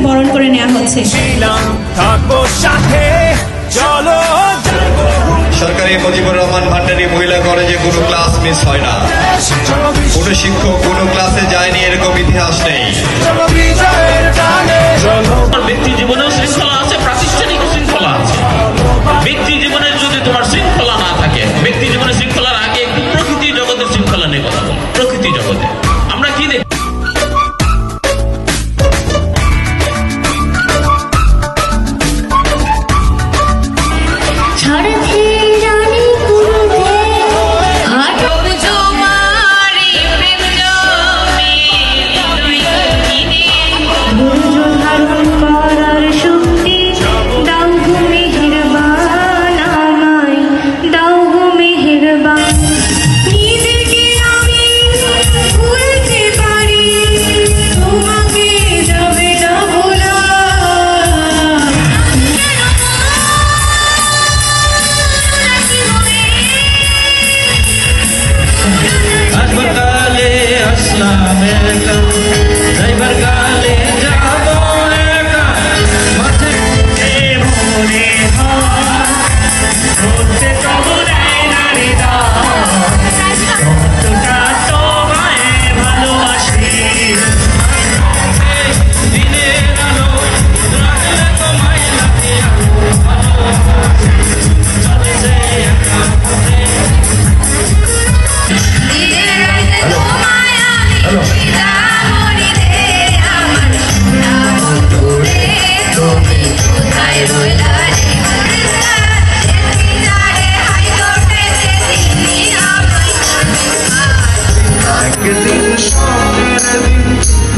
বরণ করে নেওয়া হচ্ছে। সরকারি মুজিবুর রহমান ভান্ডারী মহিলা কলেজে কোনো ক্লাস মিস হয় না, কোনো শিক্ষক কোনো ক্লাসে যায়নি এরকম ইতিহাস নেই। ব্যক্তি জীবনেও শৃঙ্খলা আছে, প্রাতিষ্ঠানিক শৃঙ্খলা আছে। ব্যক্তি জীবনে যদি তোমার শৃঙ্খলা না থাকে, ব্যক্তি জীবনে শৃঙ্খলার আগে একটু প্রকৃতি জগতের শৃঙ্খলা নিয়ে কথা বল। প্রকৃতি জগতে আমরা কি দেখি?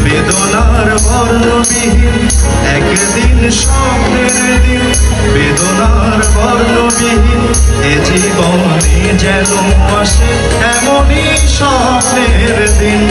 বেদনার বর্ণবিহীন একদিন স্বপ্নের দিন, বেদনার বর্ণবিহীন এ জীবনে যেন আসে এমনই স্বপ্নের দিন।